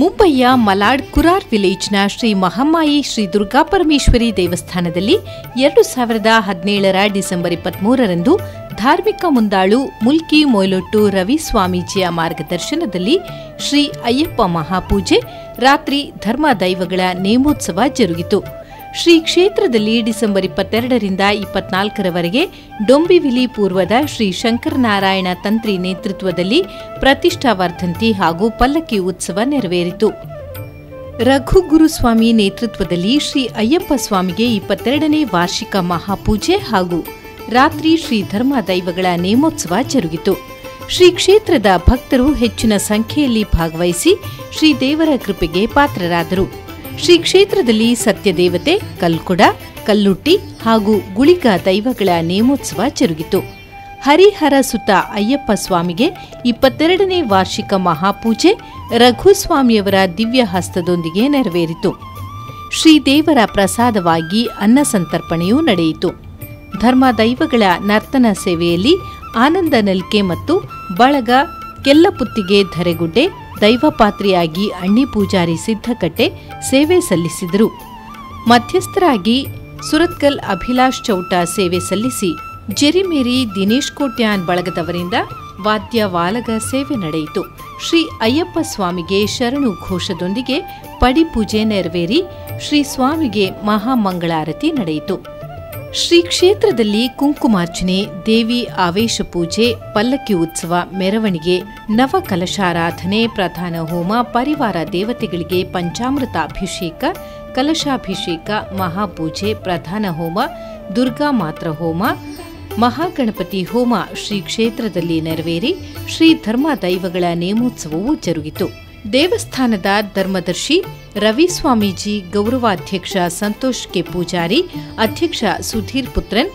ಮುಂಬಯಿಯ ಮಲಾಡ್ ಕುರಾರ್ ವಿಲೇಜ್ನ ಶ್ರೀ ಮಹಾಮಾಯಿ ಶ್ರೀ ದುರ್ಗಾಪರಮೇಶ್ವರಿ ದೇವಸ್ಥಾನದಲ್ಲಿ 2017 ಡಿಸೆಂಬರ್ 23ರಂದು ಧಾರ್ಮಿಕ ಮುಂದಾಳು ಮುಲ್ಕಿ ಮೊಯ್ಲೊಟ್ಟು ರವಿ ಸ್ವಾಮೀಜಿಯ ಮಾರ್ಗದರ್ಶನದಲ್ಲಿ ಶ್ರೀ ಅಯ್ಯಪ್ಪ ಮಹಾಪೂಜೆ, ರಾತ್ರಿ ಧರ್ಮ ದೈವಗಳ ನೇಮೋತ್ಸವ ಜರುಗಿತು. ಶ್ರೀ ಕ್ಷೇತ್ರದಲ್ಲಿ ಡಿಸೆಂಬರ್ 22ರಿಂದ 24ರವರೆಗೆ ಡೊಂಬಿವಿಲಿ ಪೂರ್ವದ ಶ್ರೀ ಶಂಕರನಾರಾಯಣ ತಂತ್ರಿ ನೇತೃತ್ವದಲ್ಲಿ ಪ್ರತಿಷ್ಠಾವರ್ಧಂತಿ ಹಾಗೂ ಪಲ್ಲಕ್ಕಿ ಉತ್ಸವ ನೆರವೇರಿತು. ರಘು ಗುರುಸ್ವಾಮಿ ನೇತೃತ್ವದಲ್ಲಿ ಶ್ರೀ ಅಯ್ಯಪ್ಪ ಸ್ವಾಮಿಗೆ 22ನೇ ವಾರ್ಷಿಕ ಮಹಾಪೂಜೆ ಹಾಗೂ ರಾತ್ರಿ ಶ್ರೀ ಧರ್ಮ ದೈವಗಳ ನೇಮೋತ್ಸವ ಜರುಗಿತು. ಶ್ರೀ ಕ್ಷೇತ್ರದ ಭಕ್ತರು ಹೆಚ್ಚಿನ ಸಂಖ್ಯೆಯಲ್ಲಿ ಭಾಗವಹಿಸಿ ಶ್ರೀ ದೇವರ ಕೃಪೆಗೆ ಪಾತ್ರರಾದರು. ಶ್ರೀ ಕ್ಷೇತ್ರದಲ್ಲಿ ಸತ್ಯದೇವತೆ, ಕಲ್ಕುಡ, ಕಲ್ಲುಟ್ಟಿ ಹಾಗೂ ಗುಳಿಗ ದೈವಗಳ ನೇಮೋತ್ಸವ ಜರುಗಿತು. ಹರಿಹರ ಸುತ ಅಯ್ಯಪ್ಪ ಸ್ವಾಮಿಗೆ 22ನೇ ವಾರ್ಷಿಕ ಮಹಾಪೂಜೆ ರಘುಸ್ವಾಮಿಯವರ ದಿವ್ಯ ಹಸ್ತದೊಂದಿಗೆ ನೆರವೇರಿತು. ಶ್ರೀದೇವರ ಪ್ರಸಾದವಾಗಿ ಅನ್ನ ಸಂತರ್ಪಣೆಯೂ ನಡೆಯಿತು. ಧರ್ಮ ದೈವಗಳ ನರ್ತನ ಸೇವೆಯಲ್ಲಿ ಆನಂದ ನಲ್ಕೆ ಮತ್ತು ಬಳಗ ಕೆಲ್ಲಪುತ್ತಿಗೆ ಧರೆಗುಡ್ಡೆ ದೈವಪಾತ್ರಿಯಾಗಿ ಅಣ್ಣಿ ಪೂಜಾರಿ ಸಿದ್ದಕಟ್ಟೆ ಸೇವೆ ಸಲ್ಲಿಸಿದರು. ಮಧ್ಯಸ್ಥರಾಗಿ ಸುರತ್ಕಲ್ ಅಭಿಲಾಷ್ ಚೌಟ ಸೇವೆ ಸಲ್ಲಿಸಿ ಜೆರಿಮೇರಿ ದಿನೇಶ್ ಕೋಟ್ಯಾನ್ ಬಳಗದವರಿಂದ ವಾದ್ಯ ವಾಲಗ ಸೇವೆ ನಡೆಯಿತು. ಶ್ರೀ ಅಯ್ಯಪ್ಪ ಸ್ವಾಮಿಗೆ ಶರಣು ಘೋಷದೊಂದಿಗೆ ಪಡಿಪೂಜೆ ನೆರವೇರಿ ಶ್ರೀ ಸ್ವಾಮಿಗೆ ಮಹಾಮಂಗಳಾರತಿ ನಡೆಯಿತು. ಶ್ರೀ ಕ್ಷೇತ್ರದಲ್ಲಿ ಕುಂಕುಮಾರ್ಚನೆ, ದೇವಿ ಆವೇಶ ಪೂಜೆ, ಪಲ್ಲಕ್ಕಿ ಉತ್ಸವ, ಮೆರವಣಿಗೆ, ನವಕಲಶಾರಾಧನೆ, ಪ್ರಧಾನ ಹೋಮ, ಪರಿವಾರ ದೇವತೆಗಳಿಗೆ ಪಂಚಾಮೃತ ಅಭಿಷೇಕ, ಕಲಶಾಭಿಷೇಕ, ಮಹಾಪೂಜೆ, ಪ್ರಧಾನ ಹೋಮ, ದುರ್ಗಾ ಮಾತ್ರ ಹೋಮ, ಮಹಾಗಣಪತಿ ಹೋಮ ಶ್ರೀ ಕ್ಷೇತ್ರದಲ್ಲಿ ನೆರವೇರಿ ಶ್ರೀ ಧರ್ಮ ದೈವಗಳ ನೇಮೋತ್ಸವವೂ ಜರುಗಿತು. ದೇವಸ್ಥಾನದ ಧರ್ಮದರ್ಶಿ ರವಿ ಸ್ವಾಮೀಜಿ, ಗೌರವಾಧ್ಯಕ್ಷ ಸಂತೋಷ್ ಕೆ ಪೂಜಾರಿ, ಅಧ್ಯಕ್ಷ ಸುಧೀರ್ ಪುತ್ರನ್,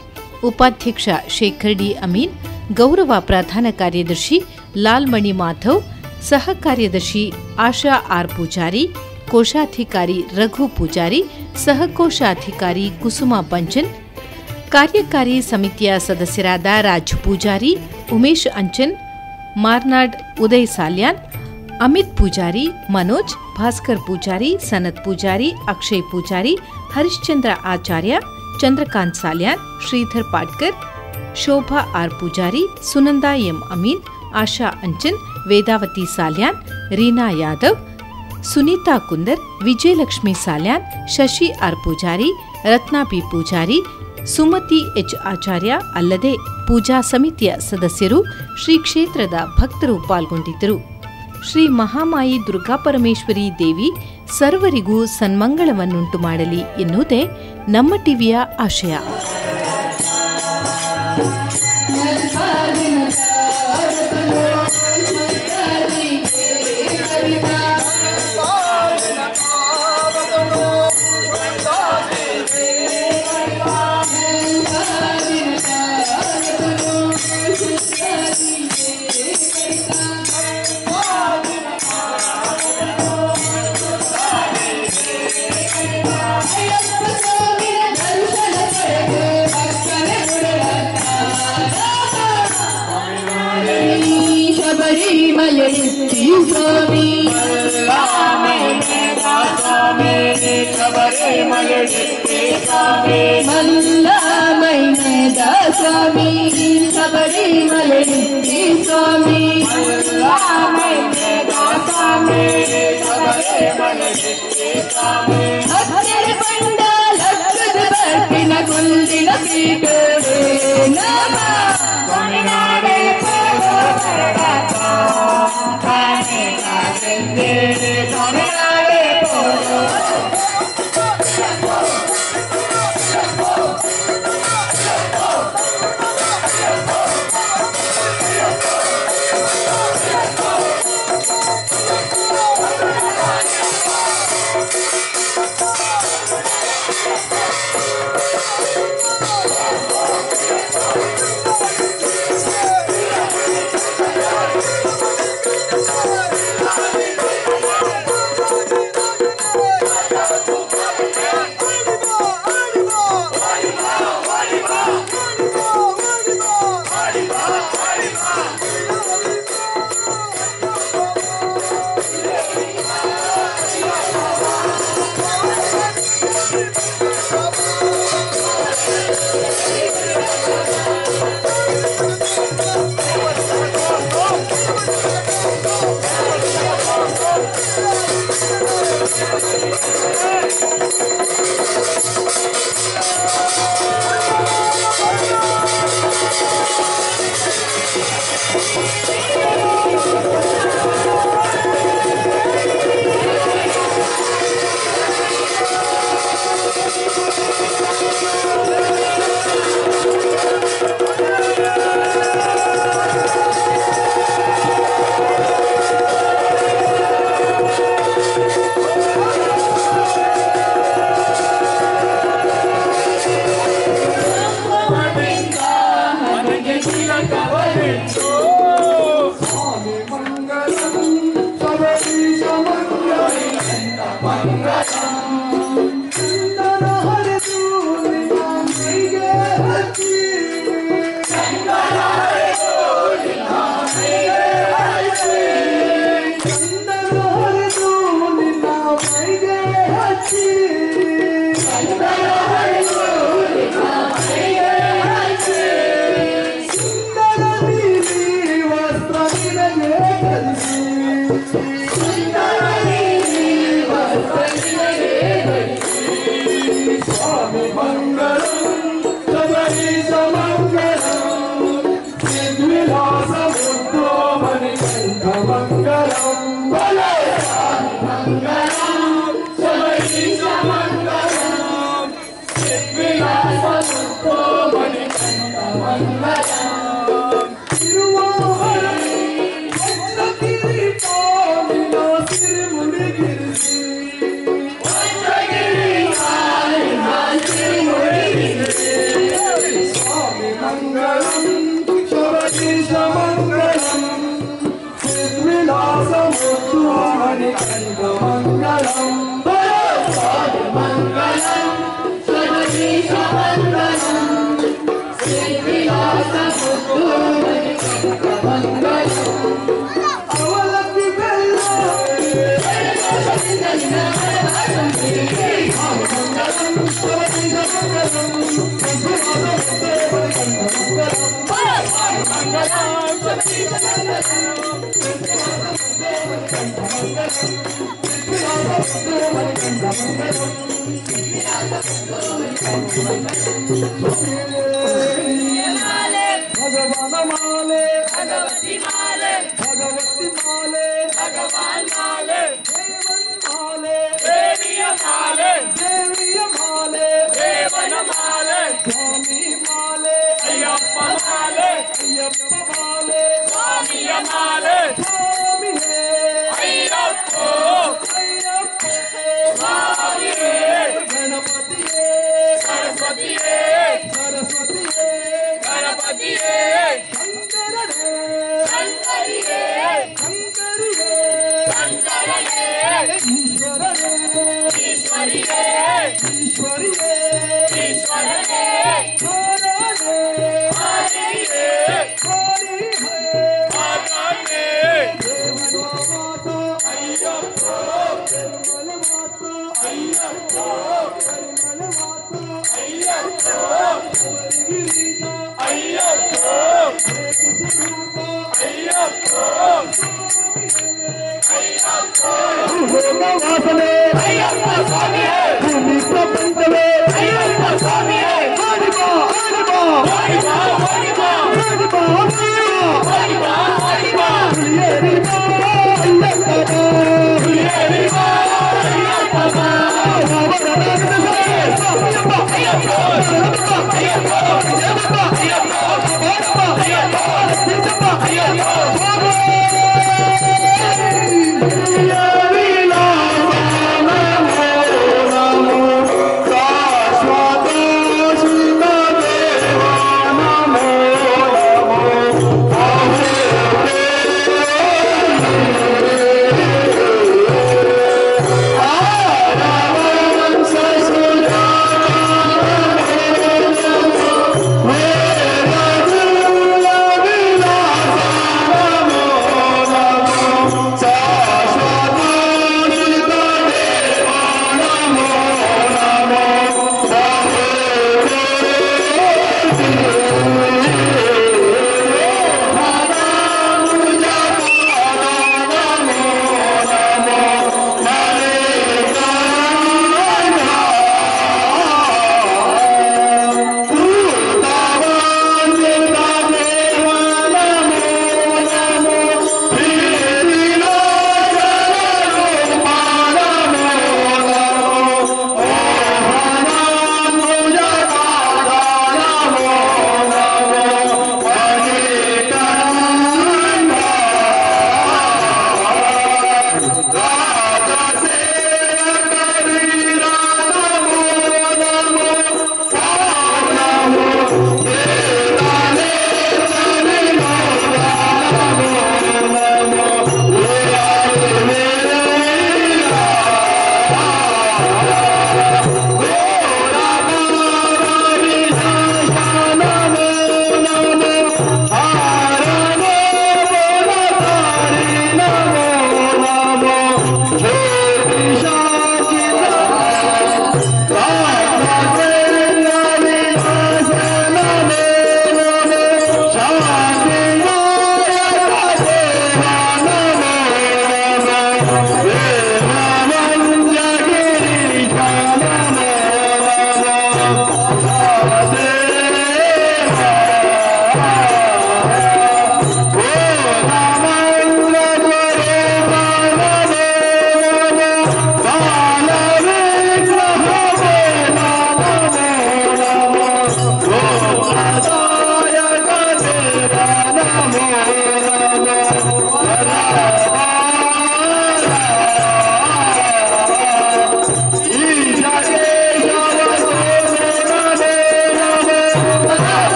ಉಪಾಧ್ಯಕ್ಷ ಶೇಖರ್ ಡಿ ಅಮೀನ್, ಗೌರವ ಪ್ರಧಾನ ಕಾರ್ಯದರ್ಶಿ ಲಾಲ್ಮಣಿ ಮಾಧವ್, ಸಹ ಕಾರ್ಯದರ್ಶಿ ಆಶಾ ಆರ್ ಪೂಜಾರಿ, ಕೋಶಾಧಿಕಾರಿ ರಘು ಪೂಜಾರಿ, ಸಹಕೋಶಾಧಿಕಾರಿ ಕುಸುಮಾ ಬಂಜನ್, ಕಾರ್ಯಕಾರಿ ಸಮಿತಿಯ ಸದಸ್ಯರಾದ ರಾಜ್ ಪೂಜಾರಿ, ಉಮೇಶ್ ಅಂಚನ್, ಮಾರ್ನಾಡ್ ಉದಯ್ ಸಾಲ್ಯಾನ್, ಅಮಿತ್ ಪೂಜಾರಿ, ಮನೋಜ್, ಭಾಸ್ಕರ್ ಪೂಜಾರಿ, ಸನತ್ ಪೂಜಾರಿ, ಅಕ್ಷಯ್ ಪೂಜಾರಿ, ಹರಿಶ್ಚಂದ್ರ ಆಚಾರ್ಯ, ಚಂದ್ರಕಾಂತ್ ಸಾಲ್ಯಾನ್, ಶ್ರೀಧರ್ ಪಾಟ್ಕರ್, ಶೋಭಾ ಆರ್ ಪೂಜಾರಿ, ಸುನಂದಾ ಎಂ ಅಮೀನ್, ಆಶಾ ಅಂಚನ್, ವೇದಾವತಿ ಸಾಲ್ಯಾನ್, ರೀನಾ ಯಾದವ್, ಸುನೀತಾ ಕುಂದರ್, ವಿಜಯಲಕ್ಷ್ಮಿ ಸಾಲ್ಯಾನ್, ಶಶಿ ಆರ್ ಪೂಜಾರಿ, ರತ್ನಾ ಬಿ ಪೂಜಾರಿ, ಸುಮತಿ ಎಚ್ ಆಚಾರ್ಯ ಅಲ್ಲದೆ ಪೂಜಾ ಸಮಿತಿಯ ಸದಸ್ಯರು, ಶ್ರೀ ಕ್ಷೇತ್ರದ ಭಕ್ತರು ಪಾಲ್ಗೊಂಡಿದ್ದರು. ಶ್ರೀ ಮಹಾಮಾಯಿ ದುರ್ಗಾಪರಮೇಶ್ವರಿ ದೇವಿ ಸರ್ವರಿಗೂ ಸನ್ಮಂಗಳವನ್ನುಂಟು ಮಾಡಲಿ ಎನ್ನುವುದೇ ನಮ್ಮ ಟಿವಿಯ ಆಶಯ. Oh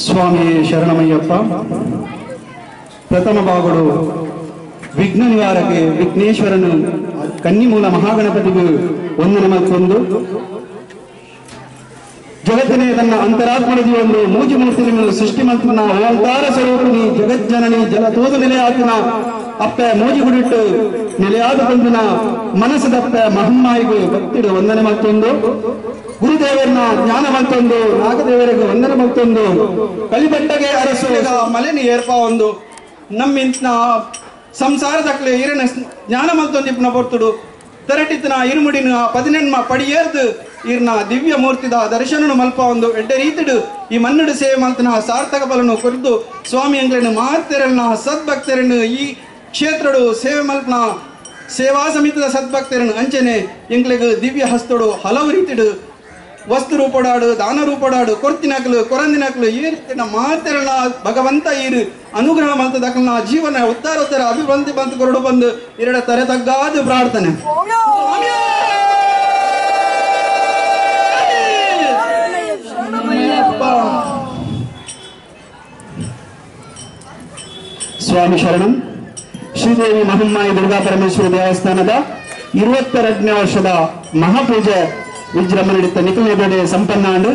ಸ್ವಾಮಿ ಶರಣಮಯ್ಯಪ್ಪ. ಪ್ರಥಮ ಭಾಗಗಳು ವಿಘ್ನ ನಿವಾರಕ್ಕೆ ವಿಘ್ನೇಶ್ವರನು ಕನ್ನಿಮೂಲ ಮಹಾಗಣಪತಿಗೂ ವಂದನೆ ಮತ್ತೊಂದು. ಜಗತ್ತಿನೇ ತನ್ನ ಅಂತರಾತ್ಮದಿ ಒಂದು ಮೂಜಿ ಮೂರ್ತಿಗಳನ್ನು ಸೃಷ್ಟಿ ಮಲ್ಪನ ಓಂಕಾರ ಸ್ವರೂಪಿಣಿ ಜಗಜ್ಜನನಿ ಜಲತೋದು ನೆಲೆಯಾತಿನ ಅಪ್ಪೆ ಮೂಜಿ ಗುಡಿಟ್ಟು ನೆಲೆಯಾದ ಬಂದಿನ ಮನಸ್ಸದಪ್ಪೆ ಮಹಮ್ಮಾಯಿಗೂ ಭಕ್ತಿಡು ವಂದನೆ ಮತ್ತೊಂದು. ಗುರುದೇವರನ್ನ ಜ್ಞಾನ ಮತ್ತೊಂದು, ನಾಗದೇವರಿಗೆ ವಂದನೆ ಮತ್ತೊಂದು. ಕಲಿಬಟ್ಟಗೆ ಅರಸುಗ ಮಲೆನಿ ಏರ್ಪ ಒಂದು ನಮ್ಮಿಂತ ಸಂಸಾರದಕ್ಲೆ ಇರನ ಜ್ಞಾನ ಮತ್ತೊಂದಿಪ್ಪನ ಬರ್ತುಡು ತೆರಟಿತ್ತಿನ ಇರುಮುಡಿನ 14 ಪಡಿಯೇರ್ದು ಇರ್ನ ದಿವ್ಯ ಮೂರ್ತಿದ ದರ್ಶನನು ಮಲ್ಪ ಒಂದು ಎಡ್ಡೆ ರೀತಿಡು ಈ ಮನ್ನಡು ಸೇವೆ ಮಲ್ತನ ಸಾರ್ಥಕ ಬಲನು ಕುರಿತು ಸ್ವಾಮಿ ಎಂಗ್ಲನ್ನು ಮಾತೆರನ್ನ ಸದ್ಭಕ್ತರನ್ನು ಈ ಕ್ಷೇತ್ರಡು ಸೇವೆ ಮಲ್ಪನ ಸೇವಾ ಸಮಿತಿದ ಸದ್ಭಕ್ತರನ್ನು ಅಂಚನೆ ಎಂಗ್ಲಿಗೆ ದಿವ್ಯ ಹಸ್ತಡು ಹಲವು ರೀತಿಡು ವಸ್ತು ರೂಪಡಾಡು ದಾನ ರೂಪಡಾಡು ಕೊರ್ತಿನಕ್ಲು ಕೊರಂದಿನಕ್ಲು ಈ ರೀತಿಯ ಮಾತೆರನ್ನ ಭಗವಂತ ಈರು ಅನುಗ್ರಹ ಮಲ್ತದಕ್ಲ ಜೀವನ ಉತ್ತಾರೋತ್ತರ ಅಭಿವೃದ್ಧಿ ಬಂತು ಕೊರಡು ಬಂದು ಎರಡ ತರ ತಗ್ಗಾದು ಪ್ರಾರ್ಥನೆ. ಸ್ವಾಮಿ ಶರಣಂ. ಶ್ರೀದೇವಿ ಮಹಮ್ಮಾಯಿ ದುರ್ಗಾ ಪರಮೇಶ್ವರಿ ದೇವಸ್ಥಾನದ 22ನೇ ವರ್ಷದ ಮಹಾಪೂಜೆ ವಿಜೃಂಭಣೆ ನಡೀತ ನಿಖಿಲ ಸಂಪನ್ನ ಅಂಡು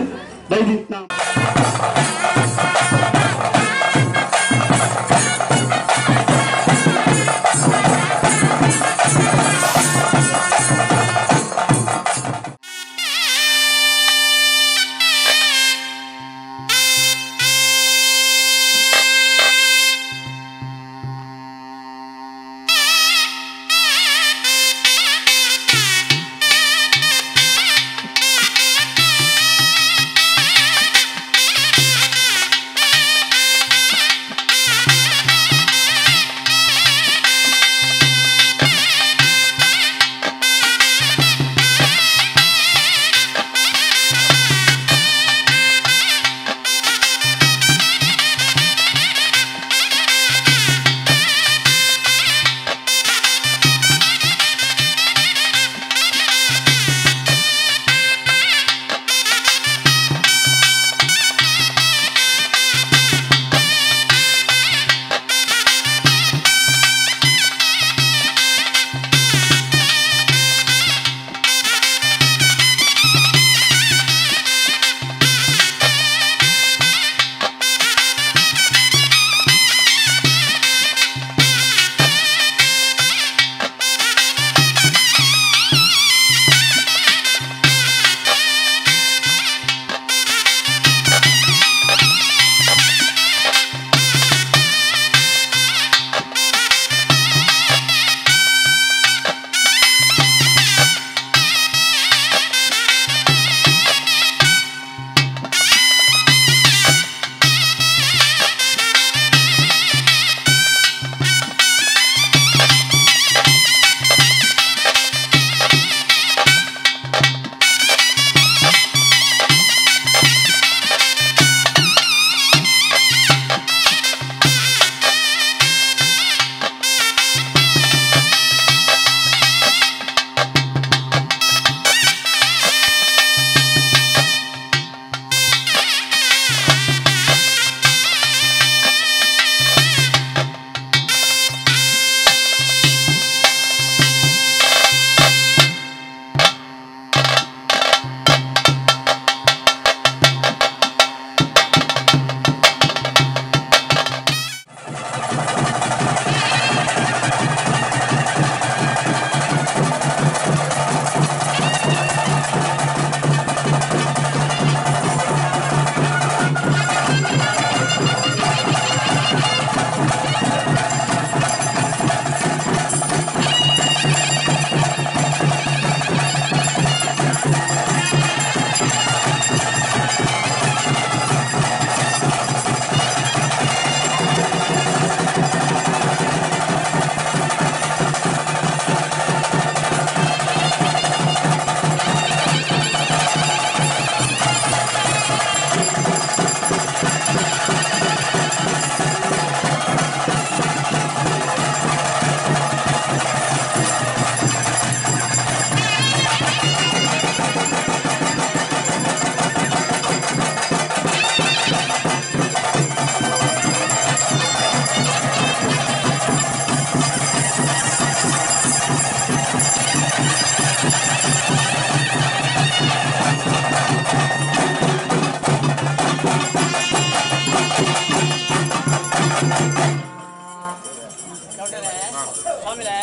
ಸ್ವಾಮಿಲೆ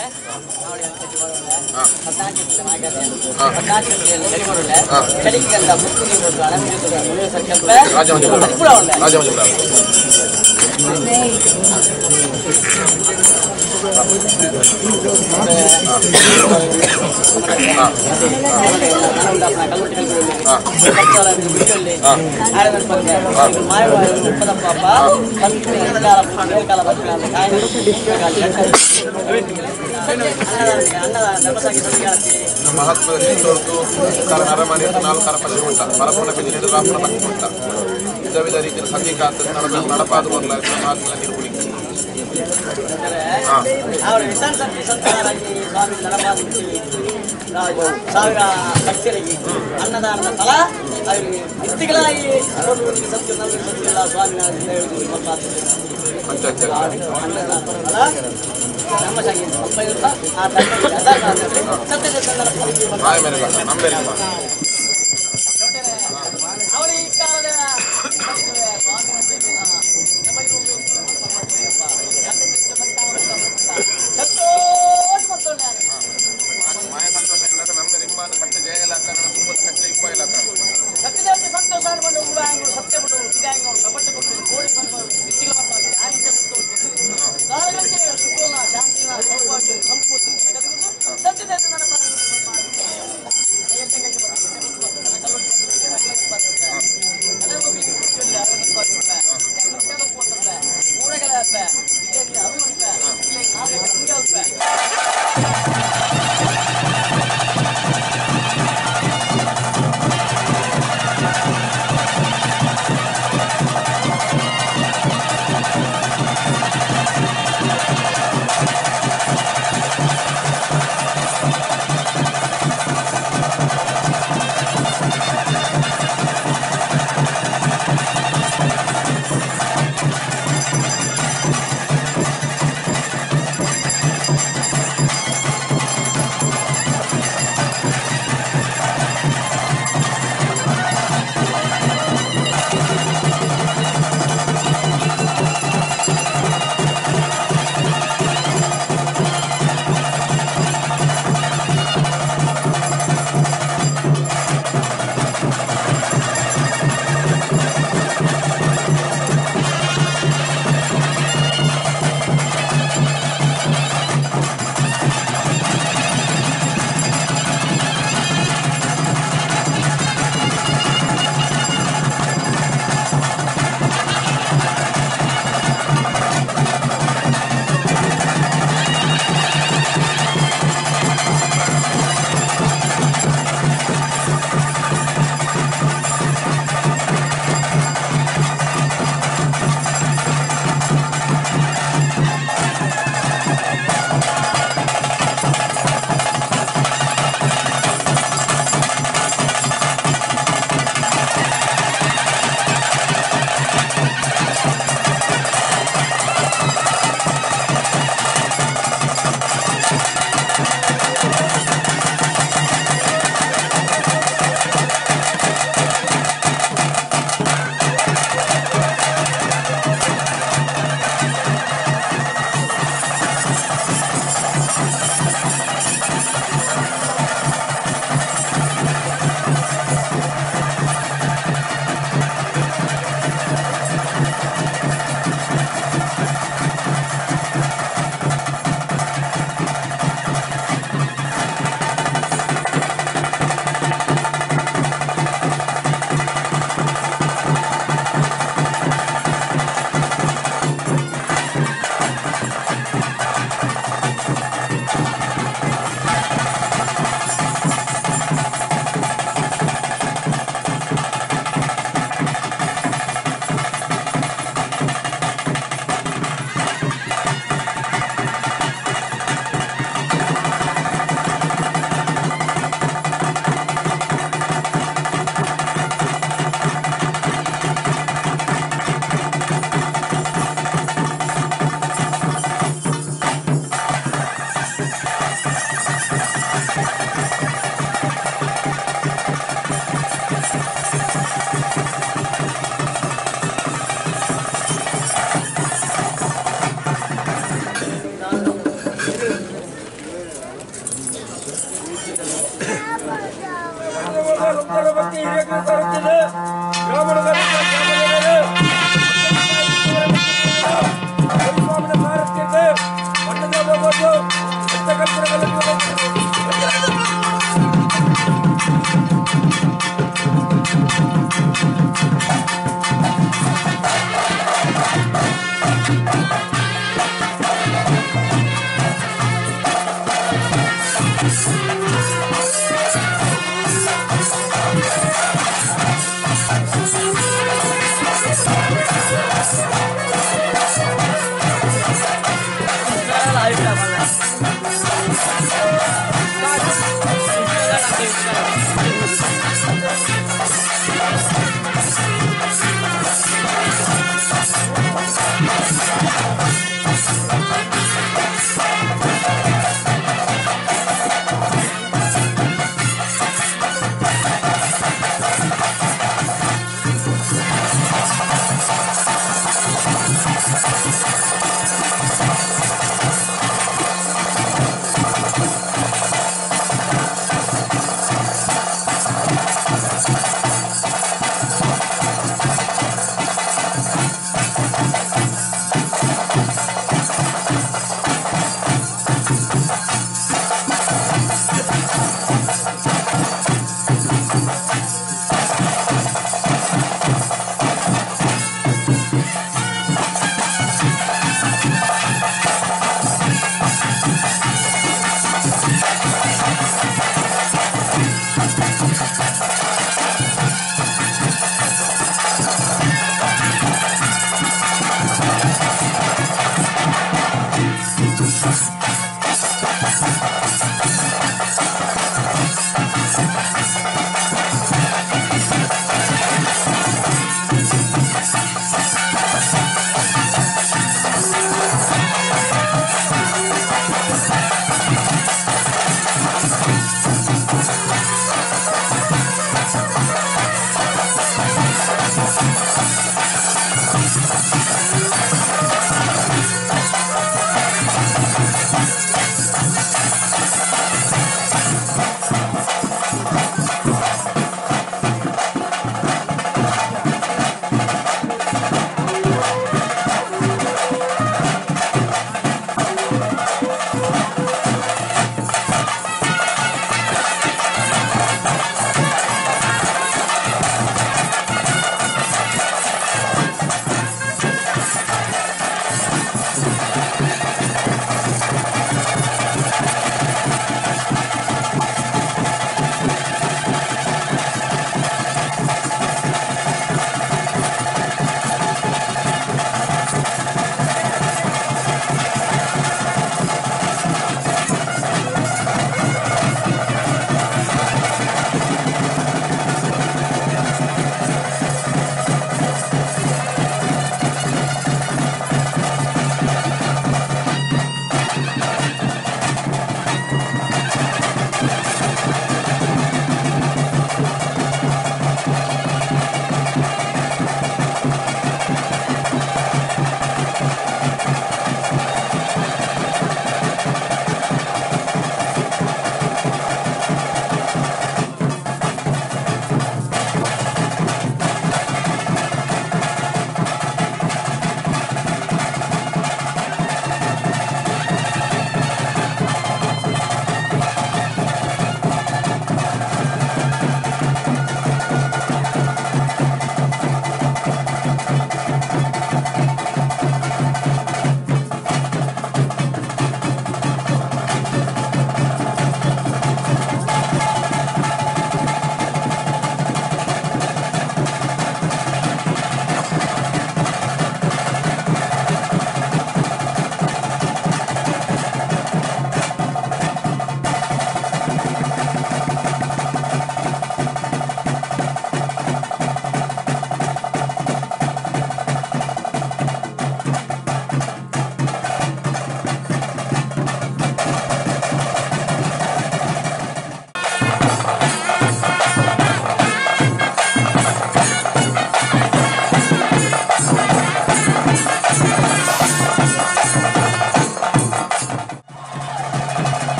ನೋಡಿ ಚಳಿಗಂತ ಮುಕ್ಕು ನೀವು ಮುನಿಯ ಸಂಕಲ್ಪ ಮಹಾತ್ಮದ ಚಿತ್ತೋರ್ತು ನರಮನೆ ನಾಲ್ಕರ ಪಶ್ಚಿಮಂಟ ಪರಪುಣ ಬೆದಿನಿಡು ರಾಪುಣ ಪಶ್ಚಿಮಂಟ ವಿಧ ವಿಧ ರೀತಿಯ ಸಂಗೀಕಾಂತ ನಡಪಾದ ಬರಲ ಮಾತಿನ ನಿರ್ಗುಣಿ ಸಾವಿರ ಭಕ್ತರಿಗೆ ಅನ್ನದಾನದ ಫಲ ಅವರಿಗೆ ವ್ಯಕ್ತಿಗಳಾಗಿ ಸ್ವಾಮಿ ನಮ್ಮ ಸಂಗೀತ ಅವರ ಈ ಕಾಲದ ತರುತ್ತಿದೆ. ಗ್ರಾಮದ ಸ್ವಾಮಿನ ಸಾರಥ್ಯತೆ ಬಣ್ಣದ ಹೋಗೋದು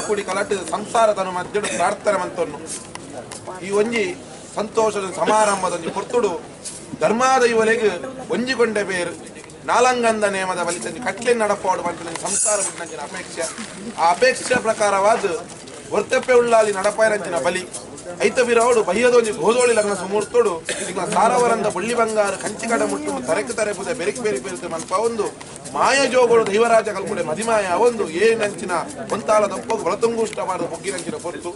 ಕೂಡಿ ಕಲಟ್ಟು ಸಂಸಾರದನು ಮಧ್ಯಡು ಪ್ರಾರ್ಥನೆ ಮಂತನ್ನು ಈ ಒಂಜಿ ಸಂತೋಷದ ಸಮಾರಂಭದೊಂದು ಪೊರ್ತುಡು ಧರ್ಮಾದೈವಲೆಗೆ ಒಂಜಿಕೊಂಡೆ ಬೇರು ನಾಲಂಗಂದ ನೇಮದ ಬಲಿತ ಕಟ್ಲೆ ನಡಪಾಡು ಅಂತ ಸಂಸಾರ ಬಿಟ್ಟಿನ ಅಪೇಕ್ಷೆ ಆ ಅಪೇಕ್ಷೆ ಪ್ರಕಾರವಾದ ವರ್ತಪ್ಪೆ ಉಳ್ಳಾಲಿ ನಡಪಾಯರಂಚಿನ ಬಲಿ ಐತಬಿರವಡು ಬಯ್ಯದೊಂದು ಗೋಧೋಳಿ ಲಗ್ನ ಸುಮೂರ್ತೋಡು ಈಗ ಸಾರವರಂದ ಬಳ್ಳಿ ಬಂಗಾರ ಕಂಚಿ ಕಡ ಮುಟ್ಟು ತರೆಕು ತರೆಪುದೆ ಬೆರೆಕ್ ಬೇರೆ ಬೇರೆ ಮನ್ಪ ಒಂದು ಮಾಯಜೋಗಳು ದೈವರಾಜ ಕಲ್ಪುಡೆ ಮದಿಮಾಯ ಒಂದು ಏನಂಚಿನ ಒಂತಾಲ ದಪ್ಪು ಹೊಳತುಂಗುಷ್ಟ ಮಾಡಿದ ಬೊಗ್ಗಿನಂಚಿನ ಹೊರತು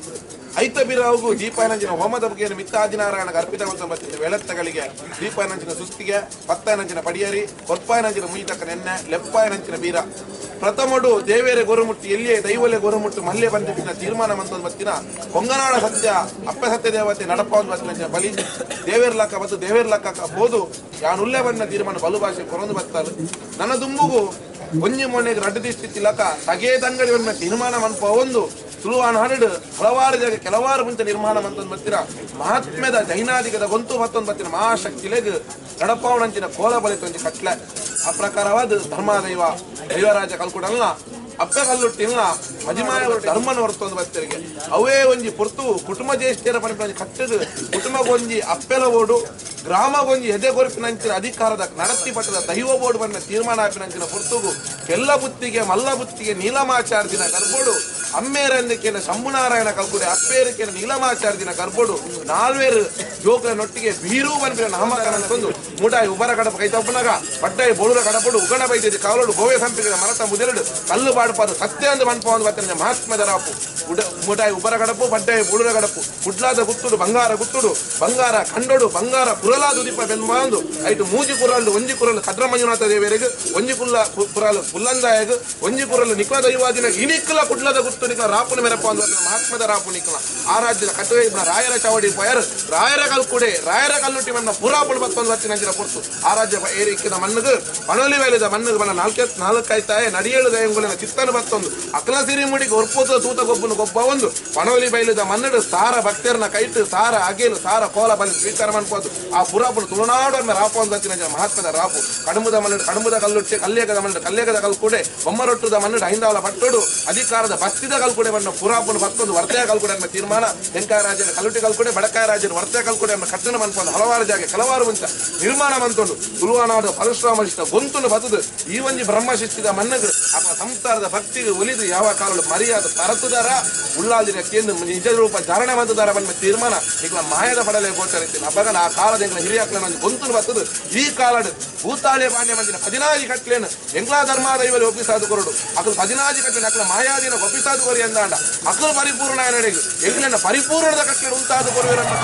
ಐತಬಿರಾವುಗೂ ದೀಪಾಯನಂಚಿನ ಹೋಮದ ಬಗೆಯನ್ನು ಮಿತ್ತಾದಿನಾರಾಯಣಗೆ ಅರ್ಪಿತಗೊಂಡ ಬರ್ತಿದ್ದ ವೇಳತ್ತಗಳಿಗೆ ದೀಪಾಯನಂಚಿನ ಸುಸ್ತಿಗೆ ಪತ್ತಾಯನಂಚಿನ ಪಡಿಯರಿ ಕೊರ್ಪಾಯನಂಚಿನ ಮುಯಿತಕ್ಕ ನೆನ್ನೆ ಲೆಪ್ಪಾಯನಂಚಿನ ಬೀರ ಪ್ರಥಮಡು ದೇವೇರೆ ಗೊರುಮುಟ್ಟಿ ಎಲ್ಲಿಯೇ ದೈವಲೆ ಗೊರುಮುಟ್ಟು ಮಲ್ಲೆ ಬಂದಿನ ತೀರ್ಮಾನ ಮಂತೊಂದು ಬತ್ತಿನ ಕೊಂಗನಾಡ ಸತ್ಯ ಅಪ್ಪ ಸತ್ಯ ದೇವತೆ ನಡಪ ಒಂದು ಬತ್ತಿನ ಬಲಿ ದೇವೇರ್ಲಕ್ಕ ಮತ್ತು ದೇವೇರ್ಲಕ್ಕ ಬೋದು ಯಾನು ಉಲ್ಲೆ ಬಂದ ತೀರ್ಮಾನ ಬಲು ಭಾಷೆ ಕೊರೊಂದು ಬತ್ತಲು ನನ್ನ ದುಂಬುಗೂ ಒಂಜಿ ಮೊನ್ನೆಗೆ ರಡ್ಡು ಸ್ಥಿತಿಲಕ ತಗೇ ತಂಗಡಿ ಬಂದ ತೀರ್ಮಾನ ಮನ್ಪ ಒಂದು ತುಳುವಾನ ಹರಡು ಹಲವಾರು ಜಾಗ ಕೆಲವಾರು ಮುಂಚೆ ನಿರ್ಮಾಣ ಮಂತೊಂದು ಬತ್ತಿನ ಮಹಾತ್ಮ್ಯದ ಜೈನಾದಿಗದ ಗೊಂತು ಮತ್ತೊಂದು ಬತ್ತಿನ ಮಹಾಶಕ್ತಿಲೆಗ್ ನಡಪಾವಣಂಚಿನ ಕೋಲ ಬಲಿತೊಂದು ಕಟ್ಲೆ ಆ ಪ್ರಕಾರವಾದ ಧರ್ಮದೈವ ದೈವರಾಜ ಕಲ್ಕುಡಲ್ಲ ಅಪ್ಪೆ ಕಲ್ಲುಟ್ಟಿಲ್ಲ ಮದಿಮಾಯ ಧರ್ಮನ ಹೊರತೊಂದು ಬತ್ತರಿಗೆ ಅವೇ ಒಂಜಿ ಪೊರ್ತು ಕುಟುಂಬ ಜ್ಯೇಷ್ಠರ ಪಣಿಪಿ ಕಟ್ಟದು ಕುಟುಂಬಗೊಂಜಿ ಅಪ್ಪೆಲ ಓಡು ಗ್ರಾಮಗೊಂಜಿ ಎದೆ ಗೊರಪಿನಂಚಿನ ಅಧಿಕಾರದ ನಡತಿ ಪಟ್ಟದ ದೈವ ಬೋರ್ಡ್ ಬಂದ ತೀರ್ಮಾನ ಹಾಪಿನಂಚಿನ ಪೊರ್ತುಗು ಕೆಲ್ಲ ಬುತ್ತಿಗೆ ಮಲ್ಲ ಬುತ್ತಿಗೆ ನೀಲಮಾಚಾರ್ಜಿನ ಕರ್ಬೋಡು ಅಮ್ಮೇರಂದಿಕೆನ ಶಂಭುನಾರಾಯಣ ಕಲ್ಕುಡೆ ಅಪ್ಪೇರಿಕೆನ ನೀಲಮಾಚಾರ್ಜಿನ ಕರ್ಬೋಡು ನಾಲ್ವೇರು ಜೋಕನೊಟ್ಟಿಗೆ ಬೀರು ಬಂದ ನಾಮಕರಣ ತಂದು ಮೂಟಾಯಿ ಉಬರ ಕಡಪ ಕೈತಪ್ಪನಾಗ ಬಡ್ಡಾಯಿ ಬೋಳುರ ಕಡಪಡು ಉಗಣ ಬೈದಿದ್ದು ಕಾವಲೋಡು ಗೋವೆ ಸಂಪಿಗೆ ಮರತ ಮುದೆರಡು ಕಲ್ಲು ಬಾಡ್ಪಾದು ಸತ್ಯ ಅಂದು ಮನ್ಪ ಒಂದು ಬತ್ತನೆ ಮಹಾತ್ಮದ ರಾಪು ಮೂಟಾಯಿ ಉಬರ ಕಡಪು ಬಡ್ಡಾಯಿ ಬೋಳುರ ಕಡಪು ಕುಡ್ಲಾದ ಗುತ್ತುಡು ಬಂಗಾರ ಕಂಡೋಡು ಬಂಗಾರ ಕುರಲಾದು ದೀಪ ಬೆನ್ಮಾಂದು ಐಟು ಮೂಜಿ ಕುರಲ್ದು ಒಂಜಿ ಕುರಲು ಕದ್ರ ಮಂಜುನಾಥ ದೇವರಿಗೆ ಒಂಜಿ ಕುರಲು ಪುಲ್ಲಂದಾಯಗ ಒಂಜಿ ಕುರಲು ನಿಕ್ಲ ದೈವಾದಿನ ಇನಿಕ್ಲ ಕುಡ್ಲದ ಗುತ್ತು ನಿಕ್ಲ ರಾಪುನ ಮೆರಪ ಒಂದು ಮಹಾತ್ಮದ ರಾಪು ನಿಕ್ಲ ಆ ರಾಜ್ಯದ ಕಟ್ಟುವೆ ರಾಯರ ಚಾವಡಿ ಪಯರ್ ರಾಯರ ಕಲ್ಕುಡೆ ರಾಯರ ಕಲ್ಲುಟ್ಟಿ ಮಣ್ಣ ಪುರಾಪುಳು ಬತ್ತೊಂದು ವರ್ಷ ನಂಜಿನ ಪೊರ್ತು ಆ ರಾಜ್ಯ ಏರಿಕ್ಕಿದ ಮಣ್ಣಗೆ ಪಣಲಿ ವೇಲಿದ ಮಣ್ಣಗೆ ಬಣ್ಣ ನಾಲ್ಕಾಯ್ತಾಯ ನಡಿಯೇಳು ದಯಂಗುಲಿನ ಚಿತ್ತನ ಬತ್ತೊಂದು ಅಕ್ಲ ಸಿರಿ ಮುಡಿಗೆ ಒರ್ಪೋದ ತೂತ ಗೊಬ್ಬನ ಗೊಬ್ಬ ಒಂದು ಪಣಲಿ ಬೈಲಿದ ಮಣ್ಣಡು ಸಾರ ಭಕ್ತರನ್ನ ಕೈಟು ಸಾರ ಅಗೇಲು ಸಾರ ಕೋಲ ಬಲಿ ಸ್ವೀಕಾರ ಮನ್ಪೋದು ಆ ಪುರಾಪುಳು ತುಳುನಾಡು ರಾಪ ಒಂದು ಬತ್ತಿನ ಮಹಾತ್ಮದ ರಾಪು ಕಡುಂಬದ ಮಣ್ಣು ಕಡುಂಬದ ಕಲ್ಲುಟ್ಟಿ ಕಲ್ಲೇಗದ ಮಣ್ಣು ಕಲ್ಲೇಗದ ಕಲ್ಕುಡೆ ಬೊಮ್ಮರೊಟ್ಟುದ ಮಣ್ಣು ಹೈಂದಾವಲ ಪಟ್ಟೋಡು ಅಧಿಕಾರದ ಬತ್ತಿದ ಕಲ್ಕುಡೆ ಬಣ್ಣ ಪುರಾಪುಳು ಬತ್ತೊಂದು ವರ್ತಯ ಕಲ್ಕುಡೆ ಅನ್ನೋ ತೀರ್ಮಾನ ತೆಂಕಾಯ ರಾಜ್ಯದ ಕಲ್ಲುಟ್ಟಿ ಕಲ್ಕುಡೆ ಬಡಕಾಯ ರಾಜ್ಯದ ವರ್ತಯ ಕಲ್ಕುಡೆ ಅನ್ನೋ ಕಟ್ಟಣ ಮನ್ಪೊಂದು ಹಲವಾರು ಜಾಗ ಕೆಲವಾರು ಮುಂಚ ನಿರ್ಮಾಣ ಮಂತೊಂಡು ತುಳುವಾನಾದ ಪರಶುರಾಮರಿಷ್ಟ ಗೊಂತುನು ಬದುದು ಈ ಒಂಜಿ ಬ್ರಹ್ಮಶಿಸ್ತಿದ ಮಣ್ಣಗೆ ಅಪ್ಪ ಸಂಸಾರದ ಭಕ್ತಿಗೆ ಒಲಿದು ಯಾವ ಕಾಲಲು ಮರ್ಯಾದ ತರತುದಾರ ಉಳ್ಳಾದಿನ ಕೇಂದ್ರ ನಿಜ ರೂಪ ಧಾರಣ ಬಂದುದಾರ ಬನ್ನ ತೀರ್ಮಾನ ಈಗ ಮಾಯದ ಪಡಲೆ ಗೋಚರಿತೀನಿ ಅಬ್ಬಗಲ ಆ ಕಾಲದ ಎಂಗ್ಲ ಹಿರಿಯಾಕ್ಲ ಗೊಂತುನು ಬತ್ತದು ಈ ಕಾಲಡು ಭೂತಾಳೆ ಬಾಣ್ಯ ಮಂದಿನ 16 ಕಟ್ಲೇನು ಎಂಗ್ಲಾ ಧರ್ಮಾದೈವಲ್ಲಿ ಒಪ್ಪಿಸಾದು ಕೊರಡು ಅಕಲು 16 ಕಟ್ಲೆ ಅಕಲ ಮಾಯಾದಿನ ಒಪ್ಪಿಸಾದು ಕೊರಿ ಅಂದಾಂಡ ಅಕಲು ಪರಿಪೂರ್ಣ ನಡೆಗೆ ಎಂಗ್ಲನ್ನ ಪರಿಪೂರ್ಣದ ಕಟ್ಲೆ ಉಂಟಾದು ಕೊರುವಿರನ್ನ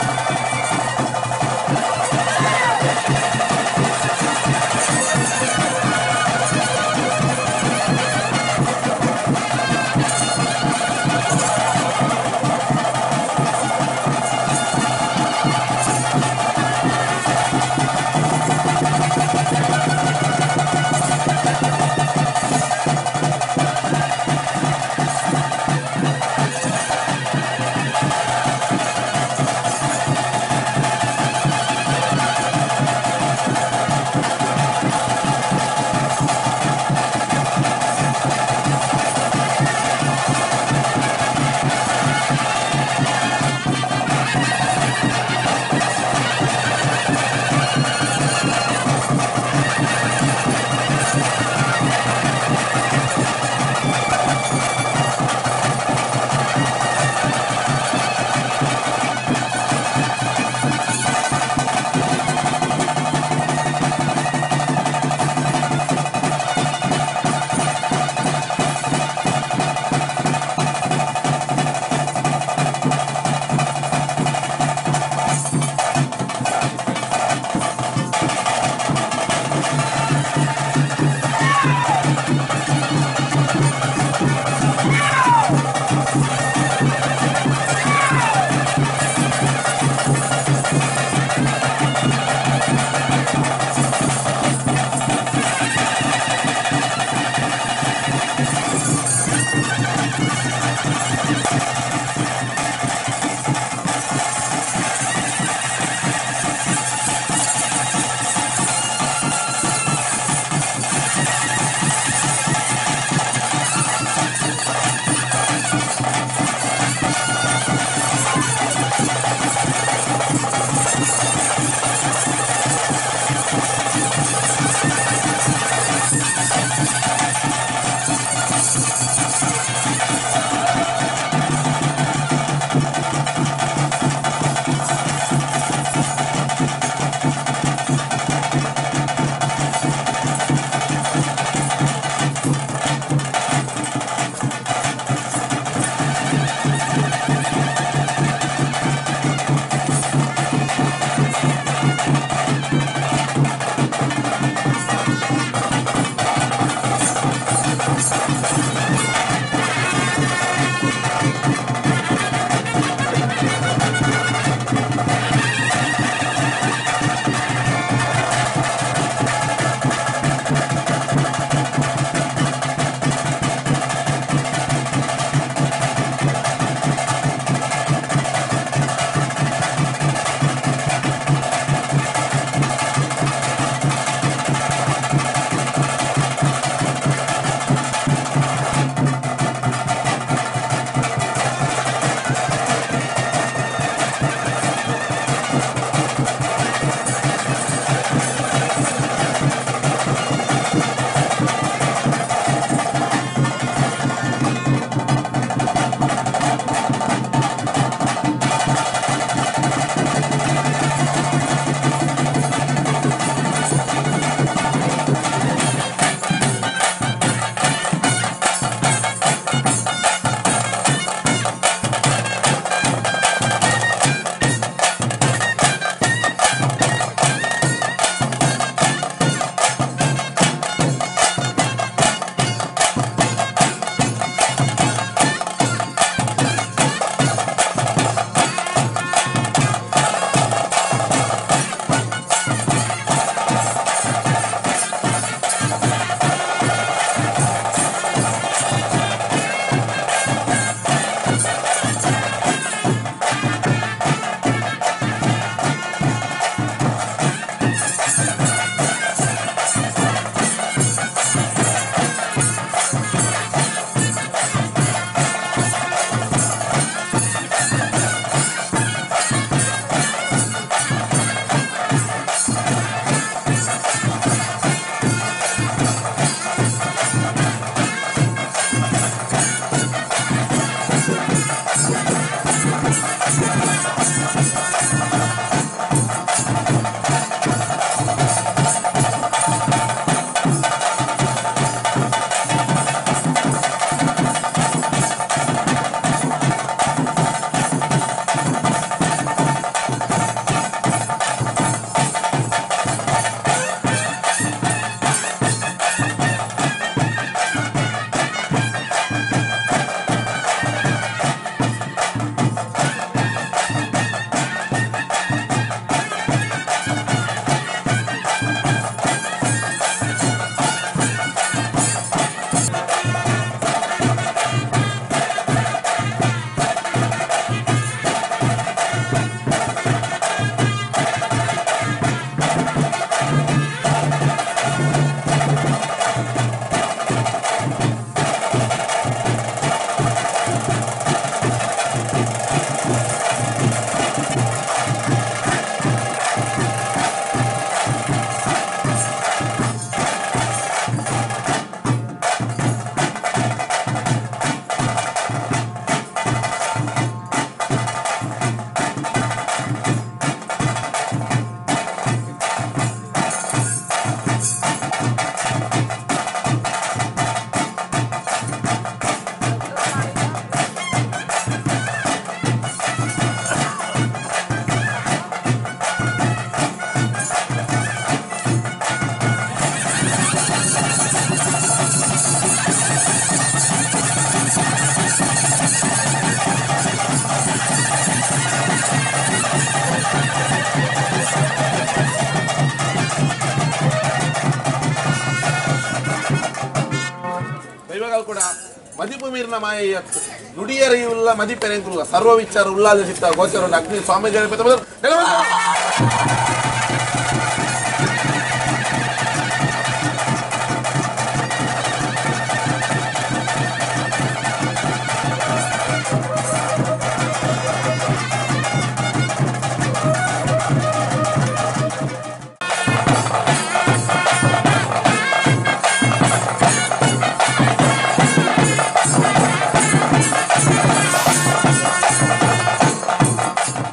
ಮದಿಪು ಮೀರಿನ ಮಾಯತ್ತು ನುಡಿಯರಿಯುಲ್ಲ ಮದಿಪೆರೆಂಕುಲ್ಲ ಸರ್ವ ವಿಚಾರ ಉಲ್ಲಾದ ಚಿತ್ತ ಗೋಚರ ಅಗ್ನಿ ಸ್ವಾಮಿ